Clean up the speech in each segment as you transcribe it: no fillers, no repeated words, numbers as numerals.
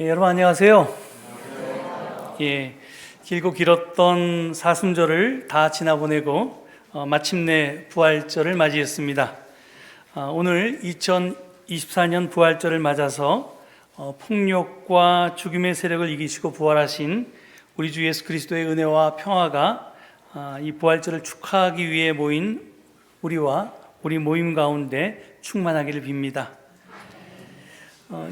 여러분 안녕하세요. 길고 길었던 사순절을 다 지나보내고 마침내 부활절을 맞이했습니다. 오늘 2024년 부활절을 맞아서 폭력과 죽음의 세력을 이기시고 부활하신 우리 주 예수 그리스도의 은혜와 평화가 이 부활절을 축하하기 위해 모인 우리와 우리 모임 가운데 충만하기를 빕니다.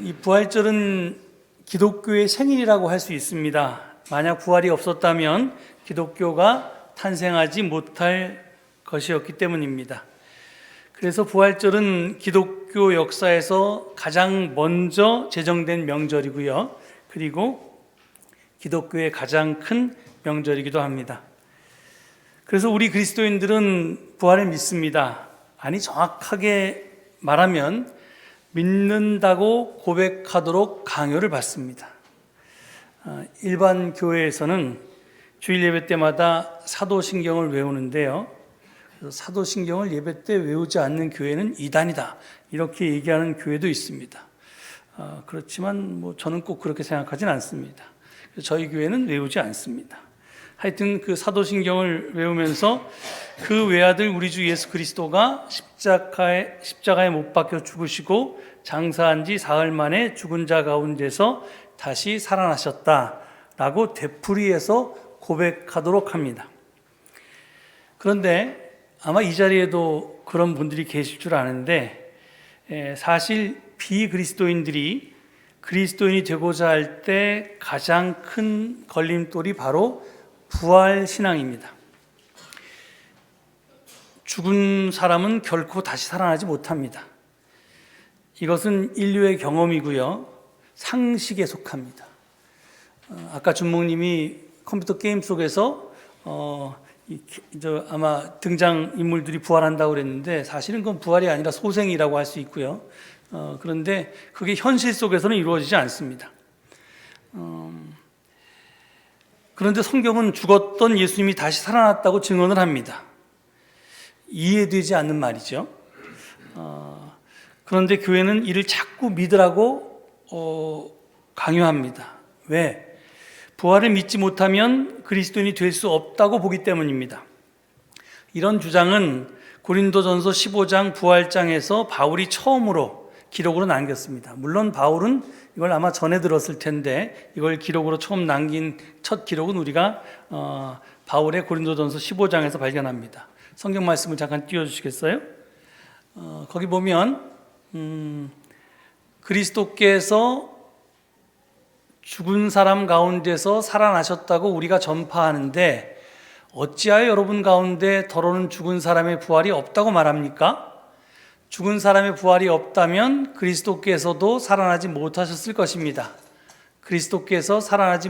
이 부활절은 기독교의 생일이라고 할 수 있습니다. 만약 부활이 없었다면 기독교가 탄생하지 못할 것이었기 때문입니다. 그래서 부활절은 기독교 역사에서 가장 먼저 제정된 명절이고요. 그리고 기독교의 가장 큰 명절이기도 합니다. 그래서 우리 그리스도인들은 부활을 믿습니다. 아니, 정확하게 말하면 믿는다고 고백하도록 강요를 받습니다. 일반 교회에서는 주일 예배 때마다 사도신경을 외우는데요. 사도신경을 예배 때 외우지 않는 교회는 이단이다, 이렇게 얘기하는 교회도 있습니다. 그렇지만 저는 꼭 그렇게 생각하진 않습니다. 저희 교회는 외우지 않습니다. 하여튼 그 사도신경을 외우면서 그 외아들 우리 주 예수 그리스도가 십자가에 못 박혀 죽으시고 장사한 지 사흘 만에 죽은 자 가운데서 다시 살아나셨다라고 되풀이해서 고백하도록 합니다. 그런데 아마 이 자리에도 그런 분들이 계실 줄 아는데, 사실 비그리스도인들이 그리스도인이 되고자 할 때 가장 큰 걸림돌이 바로 부활신앙입니다. 죽은 사람은 결코 다시 살아나지 못합니다. 이것은 인류의 경험이고요, 상식에 속합니다. 아까 준목님이 컴퓨터 게임 속에서 아마 등장인물들이 부활한다고 그랬는데, 사실은 그건 부활이 아니라 소생이라고 할 수 있고요. 그런데 그게 현실 속에서는 이루어지지 않습니다. 그런데 성경은 죽었던 예수님이 다시 살아났다고 증언을 합니다. 이해되지 않는 말이죠. 그런데 교회는 이를 자꾸 믿으라고 강요합니다. 왜? 부활을 믿지 못하면 그리스도인이 될 수 없다고 보기 때문입니다. 이런 주장은 고린도전서 15장 부활장에서 바울이 처음으로 기록으로 남겼습니다. 물론 바울은 이걸 아마 전에 들었을 텐데, 이걸 기록으로 처음 남긴 첫 기록은 우리가 바울의 고린도전서 15장에서 발견합니다. 성경 말씀을 잠깐 띄워주시겠어요? 거기 보면 그리스도께서 죽은 사람 가운데서 살아나셨다고 우리가 전파하는데 어찌하여 여러분 가운데 더러는 죽은 사람의 부활이 없다고 말합니까? 죽은 사람의 부활이 없다면 그리스도께서도 살아나지 못하셨을 것입니다. 그리스도께서 살아나지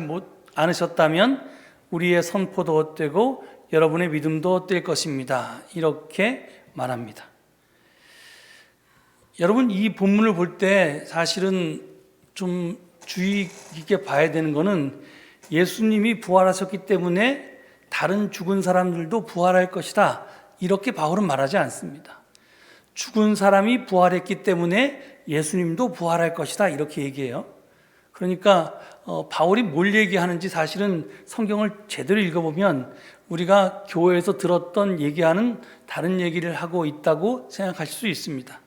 않으셨다면 우리의 선포도 헛되고 여러분의 믿음도 헛될 것입니다. 이렇게 말합니다. 여러분, 이 본문을 볼 때 사실은 좀 주의 깊게 봐야 되는 것은, 예수님이 부활하셨기 때문에 다른 죽은 사람들도 부활할 것이다, 이렇게 바울은 말하지 않습니다. 죽은 사람이 부활했기 때문에 예수님도 부활할 것이다, 이렇게 얘기해요. 그러니까 바울이 뭘 얘기하는지 사실은 성경을 제대로 읽어보면 우리가 교회에서 들었던 얘기하는 다른 얘기를 하고 있다고 생각하실 수 있습니다.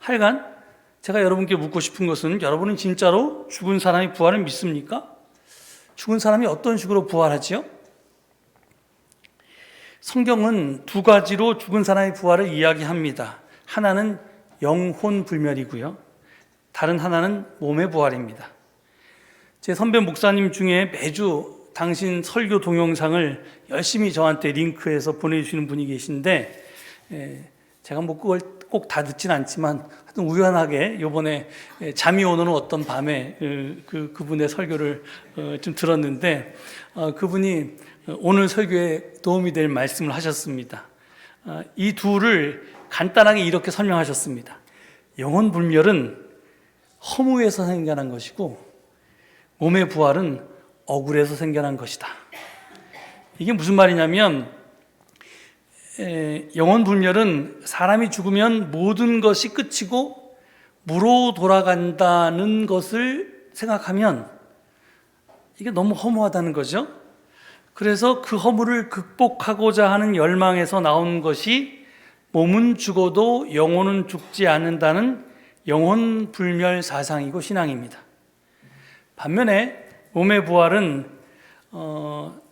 하여간 제가 여러분께 묻고 싶은 것은, 여러분은 진짜로 죽은 사람이 부활을 믿습니까? 죽은 사람이 어떤 식으로 부활하지요? 성경은 두 가지로 죽은 사람의 부활을 이야기합니다. 하나는 영혼 불멸이고요, 다른 하나는 몸의 부활입니다. 제 선배 목사님 중에 매주 당신 설교 동영상을 열심히 저한테 링크해서 보내주시는 분이 계신데, 제가 그걸 꼭 다 듣진 않지만 하여튼 우연하게 요번에 잠이 오는 어떤 밤에 그분의 설교를 좀 들었는데, 그분이 오늘 설교에 도움이 될 말씀을 하셨습니다. 이 둘을 간단하게 이렇게 설명하셨습니다. 영혼 불멸은 허무에서 생겨난 것이고 몸의 부활은 억울해서 생겨난 것이다. 이게 무슨 말이냐면, 영혼 불멸은 사람이 죽으면 모든 것이 끝이고 무로 돌아간다는 것을 생각하면 이게 너무 허무하다는 거죠. 그래서 그 허물을 극복하고자 하는 열망에서 나온 것이 몸은 죽어도 영혼은 죽지 않는다는 영혼불멸 사상이고 신앙입니다. 반면에 몸의 부활은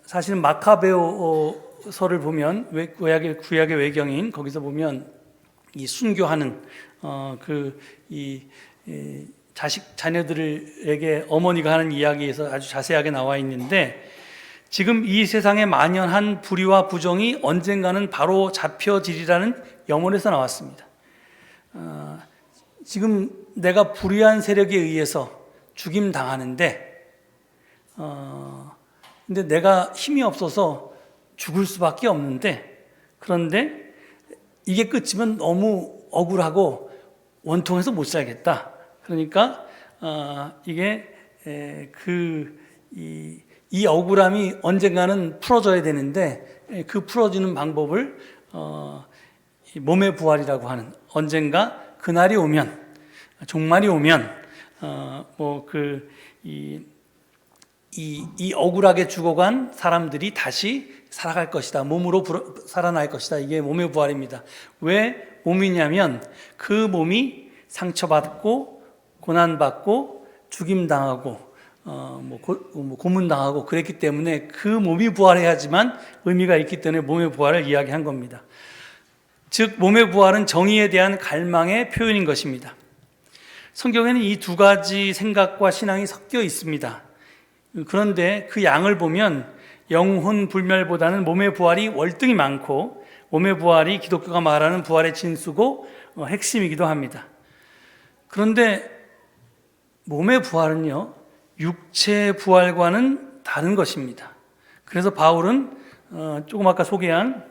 사실은 마카베오서를 보면 구약의 외경인 거기서 보면 이 순교하는 자녀들에게 어머니가 하는 이야기에서 아주 자세하게 나와 있는데, 지금 이 세상에 만연한 불의와 부정이 언젠가는 바로 잡혀지리라는 염원에서 나왔습니다. 지금 내가 불의한 세력에 의해서 죽임 당하는데, 근데 내가 힘이 없어서 죽을 수밖에 없는데, 그런데 이게 끝이면 너무 억울하고 원통해서 못 살겠다. 그러니까 이 억울함이 언젠가는 풀어져야 되는데, 그 풀어지는 방법을 몸의 부활이라고 하는, 언젠가 그날이 오면, 종말이 오면 이 억울하게 죽어간 사람들이 다시 살아갈 것이다. 몸으로 살아날 것이다. 이게 몸의 부활입니다. 왜 몸이냐면 그 몸이 상처받고 고난받고 죽임당하고 고문당하고 그랬기 때문에 그 몸이 부활해야지만 의미가 있기 때문에 몸의 부활을 이야기한 겁니다. 즉 몸의 부활은 정의에 대한 갈망의 표현인 것입니다. 성경에는 이 두 가지 생각과 신앙이 섞여 있습니다. 그런데 그 양을 보면 영혼 불멸보다는 몸의 부활이 월등히 많고, 몸의 부활이 기독교가 말하는 부활의 진수고 핵심이기도 합니다. 그런데 몸의 부활은요, 육체의 부활과는 다른 것입니다. 그래서 바울은 조금 아까 소개한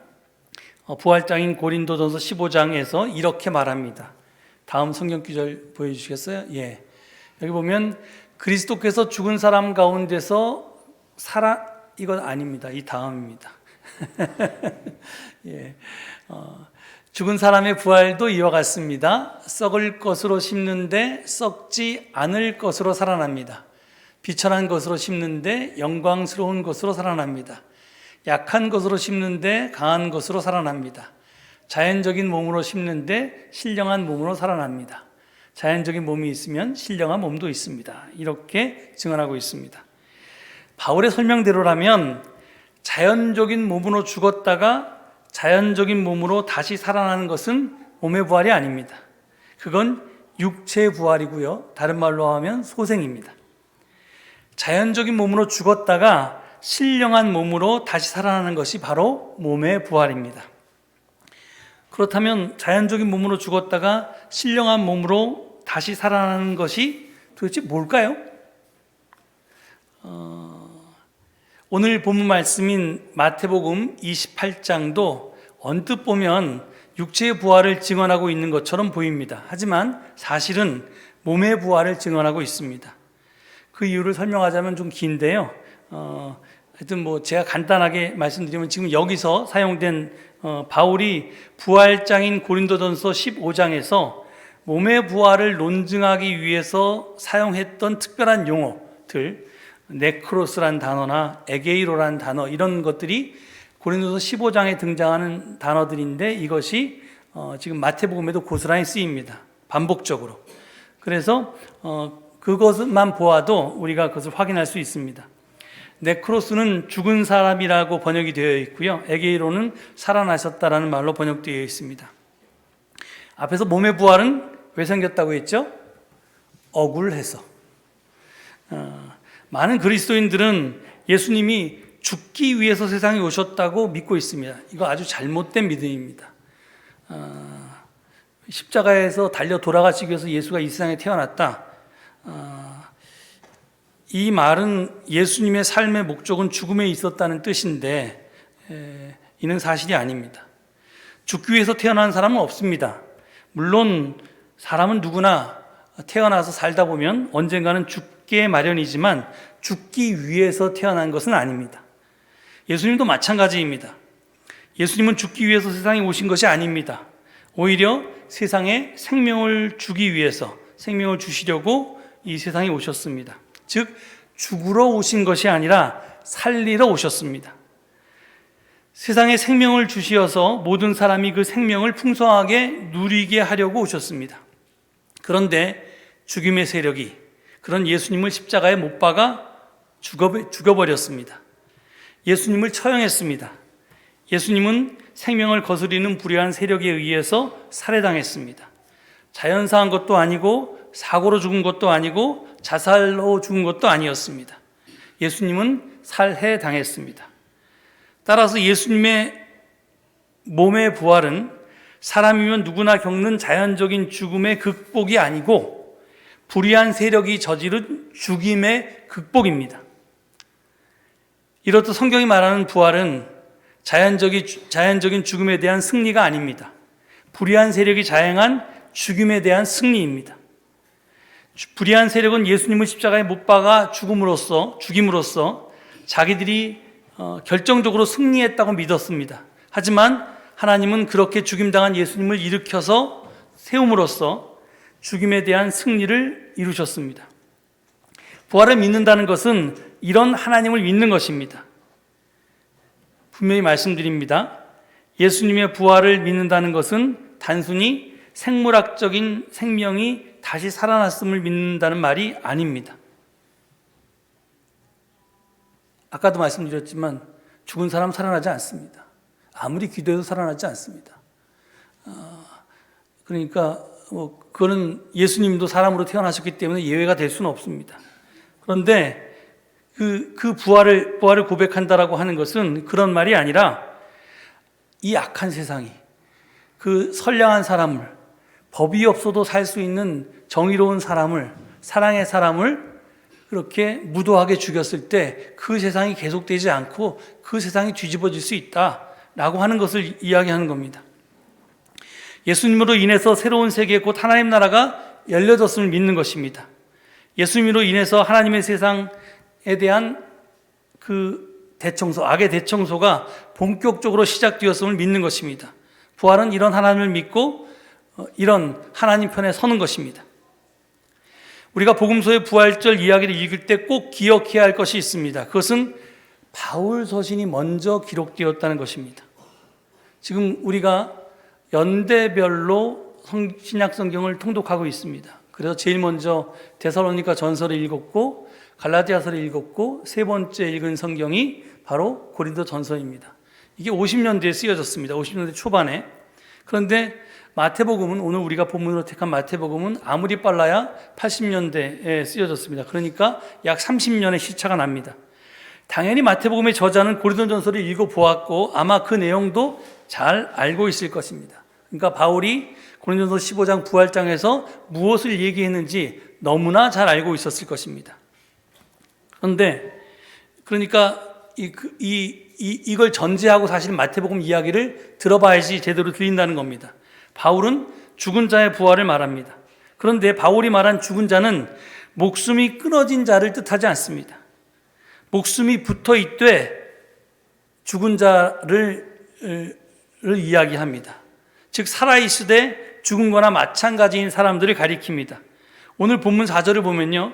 부활장인 고린도전서 15장에서 이렇게 말합니다. 다음 성경 구절 보여주시겠어요? 예. 여기 보면 그리스도께서 죽은 사람 가운데서 이건 아닙니다. 이 다음입니다. 예. 죽은 사람의 부활도 이와 같습니다. 썩을 것으로 심는데 썩지 않을 것으로 살아납니다. 비천한 것으로 심는데 영광스러운 것으로 살아납니다. 약한 것으로 심는데 강한 것으로 살아납니다. 자연적인 몸으로 심는데 신령한 몸으로 살아납니다. 자연적인 몸이 있으면 신령한 몸도 있습니다. 이렇게 증언하고 있습니다. 바울의 설명대로라면 자연적인 몸으로 죽었다가 자연적인 몸으로 다시 살아나는 것은 몸의 부활이 아닙니다. 그건 육체의 부활이고요. 다른 말로 하면 소생입니다. 자연적인 몸으로 죽었다가 신령한 몸으로 다시 살아나는 것이 바로 몸의 부활입니다. 그렇다면 자연적인 몸으로 죽었다가 신령한 몸으로 다시 살아나는 것이 도대체 뭘까요? 오늘 본문 말씀인 마태복음 28장도 언뜻 보면 육체의 부활을 증언하고 있는 것처럼 보입니다. 하지만 사실은 몸의 부활을 증언하고 있습니다. 그 이유를 설명하자면 좀 긴데요. 하여튼 제가 간단하게 말씀드리면, 지금 여기서 사용된 바울이 부활장인 고린도전서 15장에서 몸의 부활을 논증하기 위해서 사용했던 특별한 용어들, 네크로스란 단어나 에게이로란 단어, 이런 것들이 고린도서 15장에 등장하는 단어들인데, 이것이 지금 마태복음에도 고스란히 쓰입니다. 반복적으로. 그래서 그것만 보아도 우리가 그것을 확인할 수 있습니다. 네크로스는 죽은 사람이라고 번역이 되어 있고요. 에게이로는 살아나셨다라는 말로 번역되어 있습니다. 앞에서 몸의 부활은 왜 생겼다고 했죠? 억울해서. 많은 그리스도인들은 예수님이 죽기 위해서 세상에 오셨다고 믿고 있습니다. 이거 아주 잘못된 믿음입니다. 십자가에서 달려 돌아가시기 위해서 예수가 이 세상에 태어났다. 이 말은 예수님의 삶의 목적은 죽음에 있었다는 뜻인데, 이는 사실이 아닙니다. 죽기 위해서 태어난 사람은 없습니다. 물론 사람은 누구나 태어나서 살다 보면 언젠가는 죽게 마련이지만 죽기 위해서 태어난 것은 아닙니다. 예수님도 마찬가지입니다. 예수님은 죽기 위해서 세상에 오신 것이 아닙니다. 오히려 세상에 생명을 주기 위해서, 생명을 주시려고 이 세상에 오셨습니다. 즉 죽으러 오신 것이 아니라 살리러 오셨습니다. 세상에 생명을 주시어서 모든 사람이 그 생명을 풍성하게 누리게 하려고 오셨습니다. 그런데 죽임의 세력이 그런 예수님을 십자가에 못 박아 죽여버렸습니다. 예수님을 처형했습니다. 예수님은 생명을 거스리는 불의한 세력에 의해서 살해당했습니다. 자연사한 것도 아니고 사고로 죽은 것도 아니고 자살로 죽은 것도 아니었습니다. 예수님은 살해당했습니다. 따라서 예수님의 몸의 부활은 사람이면 누구나 겪는 자연적인 죽음의 극복이 아니고 불의한 세력이 저지른 죽임의 극복입니다. 이렇듯 성경이 말하는 부활은 자연적인 죽음에 대한 승리가 아닙니다. 불의한 세력이 자행한 죽임에 대한 승리입니다. 불의한 세력은 예수님을 십자가에 못 박아 죽임으로써 자기들이 결정적으로 승리했다고 믿었습니다. 하지만 하나님은 그렇게 죽임당한 예수님을 일으켜서 세움으로써 죽임에 대한 승리를 이루셨습니다. 부활을 믿는다는 것은 이런 하나님을 믿는 것입니다. 분명히 말씀드립니다. 예수님의 부활을 믿는다는 것은 단순히 생물학적인 생명이 다시 살아났음을 믿는다는 말이 아닙니다. 아까도 말씀드렸지만 죽은 사람 살아나지 않습니다. 아무리 기도해도 살아나지 않습니다. 그러니까 그거는 예수님도 사람으로 태어나셨기 때문에 예외가 될 수는 없습니다. 그런데 그 부활을 고백한다라고 하는 것은 그런 말이 아니라 이 악한 세상이 그 선량한 사람을, 법이 없어도 살 수 있는 정의로운 사람을, 사랑의 사람을 그렇게 무도하게 죽였을 때 그 세상이 계속되지 않고 그 세상이 뒤집어질 수 있다라고 하는 것을 이야기하는 겁니다. 예수님으로 인해서 새로운 세계 곧 하나님 나라가 열려졌음을 믿는 것입니다. 예수님으로 인해서 하나님의 세상에 대한 그 대청소, 악의 대청소가 본격적으로 시작되었음을 믿는 것입니다. 부활은 이런 하나님을 믿고 이런 하나님 편에 서는 것입니다. 우리가 복음서의 부활절 이야기를 읽을 때 꼭 기억해야 할 것이 있습니다. 그것은 바울 서신이 먼저 기록되었다는 것입니다. 지금 우리가 연대별로 신약 성경을 통독하고 있습니다. 그래서 제일 먼저 데살로니가 전서를 읽었고 갈라디아서를 읽었고 세 번째 읽은 성경이 바로 고린도 전서입니다. 이게 50년대에 쓰여졌습니다. 50년대 초반에. 그런데 마태복음은, 오늘 우리가 본문으로 택한 마태복음은 아무리 빨라야 80년대에 쓰여졌습니다. 그러니까 약 30년의 시차가 납니다. 당연히 마태복음의 저자는 고린도전서를 읽어보았고 아마 그 내용도 잘 알고 있을 것입니다. 그러니까 바울이 고린도전서 15장 부활장에서 무엇을 얘기했는지 너무나 잘 알고 있었을 것입니다. 그러니까 이걸 전제하고 사실 마태복음 이야기를 들어봐야지 제대로 들린다는 겁니다. 바울은 죽은 자의 부활을 말합니다. 그런데 바울이 말한 죽은 자는 목숨이 끊어진 자를 뜻하지 않습니다. 목숨이 붙어 있되 죽은 자를 이야기합니다. 즉 살아있으되 죽은 거나 마찬가지인 사람들을 가리킵니다. 오늘 본문 4절을 보면요,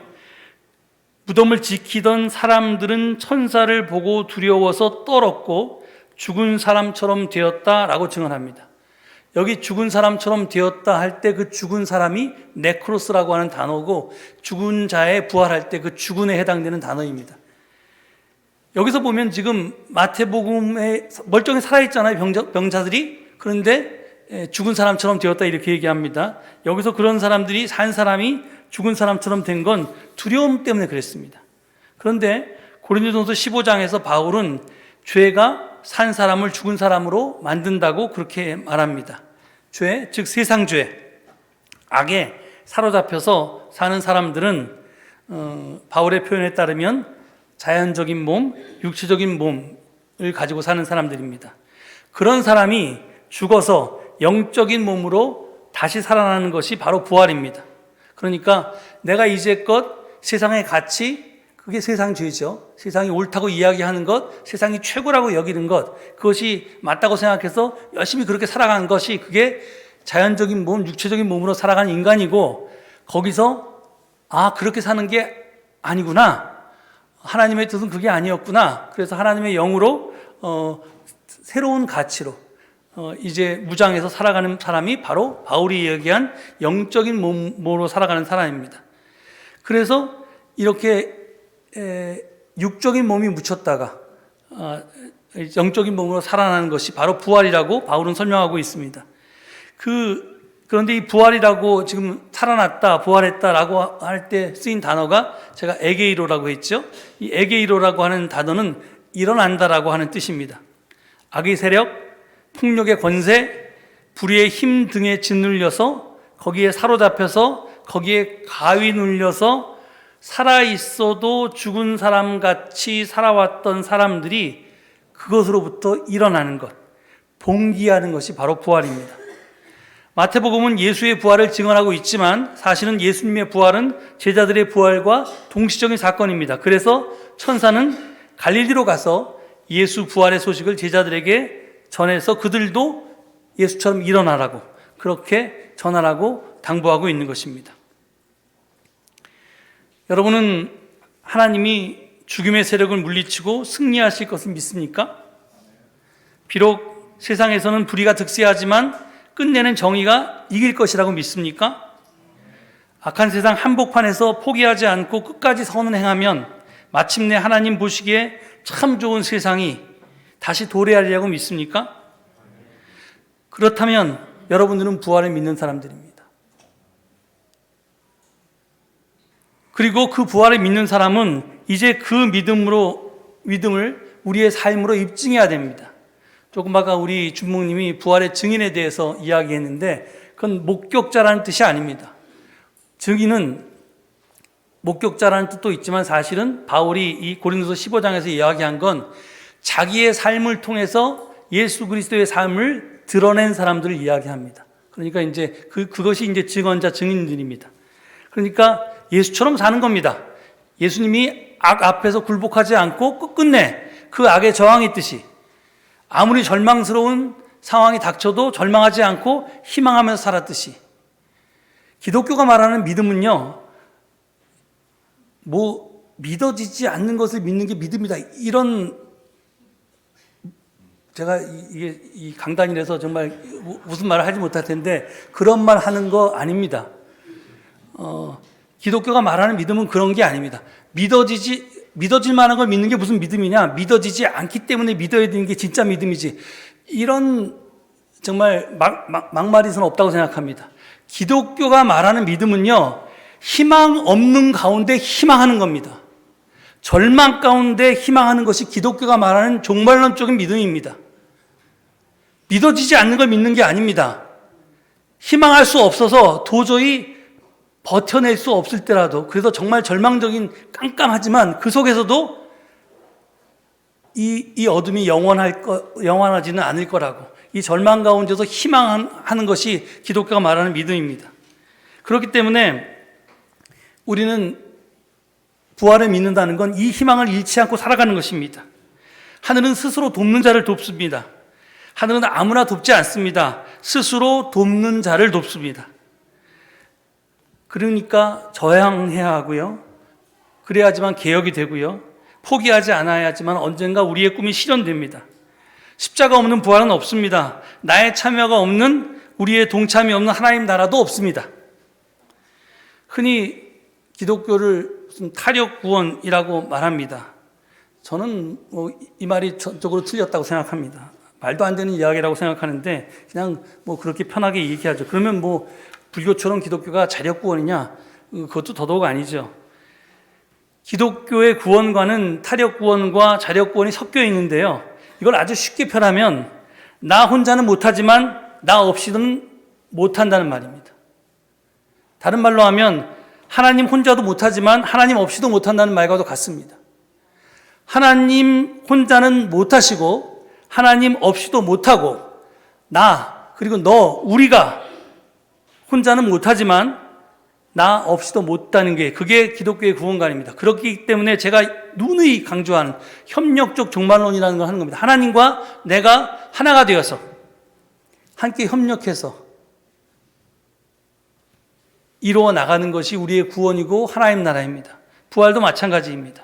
무덤을 지키던 사람들은 천사를 보고 두려워서 떨었고 죽은 사람처럼 되었다라고 증언합니다. 여기 죽은 사람처럼 되었다 할 때 그 죽은 사람이 네크로스라고 하는 단어고 죽은 자의 부활할 때 그 죽은에 해당되는 단어입니다. 여기서 보면 지금 마태복음에 멀쩡히 살아있잖아요, 병자들이. 그런데 죽은 사람처럼 되었다 이렇게 얘기합니다. 여기서 그런 사람들이, 산 사람이 죽은 사람처럼 된 건 두려움 때문에 그랬습니다. 그런데 고린도전서 15장에서 바울은 죄가 산 사람을 죽은 사람으로 만든다고 그렇게 말합니다. 죄, 즉 세상죄, 악에 사로잡혀서 사는 사람들은 바울의 표현에 따르면 자연적인 몸, 육체적인 몸을 가지고 사는 사람들입니다. 그런 사람이 죽어서 영적인 몸으로 다시 살아나는 것이 바로 부활입니다. 그러니까 내가 이제껏 세상의 가치, 그게 세상 죄죠. 세상이 옳다고 이야기하는 것, 세상이 최고라고 여기는 것, 그것이 맞다고 생각해서 열심히 그렇게 살아간 것이 그게 자연적인 몸, 육체적인 몸으로 살아가는 인간이고, 거기서 그렇게 사는 게 아니구나. 하나님의 뜻은 그게 아니었구나. 그래서 하나님의 영으로 새로운 가치로 이제 무장해서 살아가는 사람이 바로 바울이 얘기한 영적인 몸으로 살아가는 사람입니다. 그래서 이렇게 육적인 몸이 묻혔다가 영적인 몸으로 살아나는 것이 바로 부활이라고 바울은 설명하고 있습니다. 그런데 이 부활이라고 지금 살아났다, 부활했다라고 할 때 쓰인 단어가 제가 에게이로라고 했죠. 이 에게이로라고 하는 단어는 일어난다라고 하는 뜻입니다. 악의 세력, 폭력의 권세, 불의의 힘 등에 짓눌려서 거기에 사로잡혀서 거기에 가위 눌려서 살아있어도 죽은 사람같이 살아왔던 사람들이 그것으로부터 일어나는 것, 봉기하는 것이 바로 부활입니다. 마태복음은 예수의 부활을 증언하고 있지만 사실은 예수님의 부활은 제자들의 부활과 동시적인 사건입니다. 그래서 천사는 갈릴리로 가서 예수 부활의 소식을 제자들에게 전해서 그들도 예수처럼 일어나라고 그렇게 전하라고 당부하고 있는 것입니다. 여러분은 하나님이 죽음의 세력을 물리치고 승리하실 것을 믿습니까? 비록 세상에서는 불의가 득세하지만 끝내는 정의가 이길 것이라고 믿습니까? 악한 세상 한복판에서 포기하지 않고 끝까지 선을 행하면 마침내 하나님 보시기에 참 좋은 세상이 다시 도래하리라고 믿습니까? 그렇다면 여러분들은 부활을 믿는 사람들입니다. 그리고 그 부활을 믿는 사람은 이제 그 믿음을 우리의 삶으로 입증해야 됩니다. 조금 아까 우리 주목님이 부활의 증인에 대해서 이야기했는데 그건 목격자라는 뜻이 아닙니다. 증인은 목격자라는 뜻도 있지만 사실은 바울이 이 고린도서 15장에서 이야기한 건 자기의 삶을 통해서 예수 그리스도의 삶을 드러낸 사람들을 이야기합니다. 그러니까 이제 그것이 이제 증언자, 증인들입니다. 그러니까 예수처럼 사는 겁니다. 예수님이 악 앞에서 굴복하지 않고 끝끝내 그 악에 저항했듯이 아무리 절망스러운 상황이 닥쳐도 절망하지 않고 희망하면서 살았듯이 기독교가 말하는 믿음은요, 믿어지지 않는 것을 믿는 게 믿음이다. 이런 제가 이 강단이라서 정말 무슨 말을 하지 못할 텐데 그런 말 하는 거 아닙니다. 기독교가 말하는 믿음은 그런 게 아닙니다. 믿어질 만한 걸 믿는 게 무슨 믿음이냐? 믿어지지 않기 때문에 믿어야 되는 게 진짜 믿음이지. 이런 정말 막말이서는 없다고 생각합니다. 기독교가 말하는 믿음은요, 희망 없는 가운데 희망하는 겁니다. 절망 가운데 희망하는 것이 기독교가 말하는 종말론적인 믿음입니다. 믿어지지 않는 걸 믿는 게 아닙니다. 희망할 수 없어서 도저히 버텨낼 수 없을 때라도, 그래서 정말 절망적인 깜깜하지만 그 속에서도 이 어둠이 영원하지는 않을 거라고, 이 절망 가운데서 희망하는 것이 기독교가 말하는 믿음입니다. 그렇기 때문에 우리는 부활을 믿는다는 건 이 희망을 잃지 않고 살아가는 것입니다. 하늘은 스스로 돕는 자를 돕습니다. 하늘은 아무나 돕지 않습니다. 스스로 돕는 자를 돕습니다. 그러니까 저항해야 하고요. 그래야지만 개혁이 되고요. 포기하지 않아야지만 언젠가 우리의 꿈이 실현됩니다. 십자가 없는 부활은 없습니다. 나의 참여가 없는, 우리의 동참이 없는 하나님 나라도 없습니다. 흔히 기독교를 무슨 타력 구원이라고 말합니다. 저는 이 말이 전적으로 틀렸다고 생각합니다. 말도 안 되는 이야기라고 생각하는데 그냥 그렇게 편하게 얘기하죠. 그러면 불교처럼 기독교가 자력 구원이냐? 그것도 더더욱 아니죠. 기독교의 구원과는 타력 구원과 자력 구원이 섞여 있는데요. 이걸 아주 쉽게 표현하면 나 혼자는 못하지만 나 없이는 못한다는 말입니다. 다른 말로 하면 하나님 혼자도 못하지만 하나님 없이도 못한다는 말과도 같습니다. 하나님 혼자는 못하시고 하나님 없이도 못하고 나 그리고 너 우리가 혼자는 못하지만 나 없이도 못하는 게 그게 기독교의 구원관입니다. 그렇기 때문에 제가 누누이 강조하는 협력적 종말론이라는 걸 하는 겁니다. 하나님과 내가 하나가 되어서 함께 협력해서 이루어 나가는 것이 우리의 구원이고 하나님 나라입니다. 부활도 마찬가지입니다.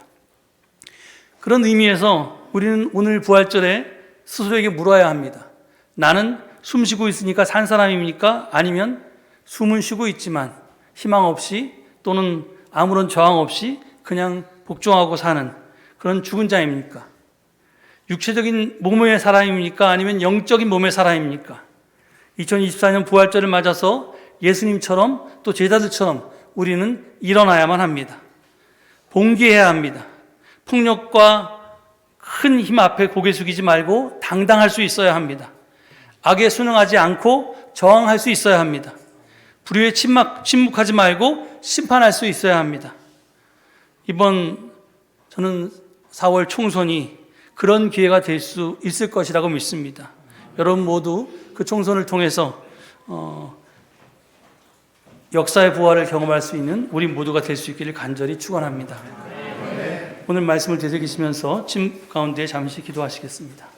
그런 의미에서 우리는 오늘 부활절에 스스로에게 물어야 합니다. 나는 숨 쉬고 있으니까 산 사람입니까? 아니면 숨은 쉬고 있지만 희망 없이 또는 아무런 저항 없이 그냥 복종하고 사는 그런 죽은 자입니까? 육체적인 몸의 사람입니까? 아니면 영적인 몸의 사람입니까? 2024년 부활절을 맞아서 예수님처럼 또 제자들처럼 우리는 일어나야만 합니다. 봉기해야 합니다. 폭력과 큰 힘 앞에 고개 숙이지 말고 당당할 수 있어야 합니다. 악에 순응하지 않고 저항할 수 있어야 합니다. 불의에 침묵하지 말고 심판할 수 있어야 합니다. 이번 저는 4월 총선이 그런 기회가 될 수 있을 것이라고 믿습니다. 여러분 모두 그 총선을 통해서 역사의 부활을 경험할 수 있는 우리 모두가 될 수 있기를 간절히 축원합니다. 오늘 말씀을 되새기시면서 침 가운데 잠시 기도하시겠습니다.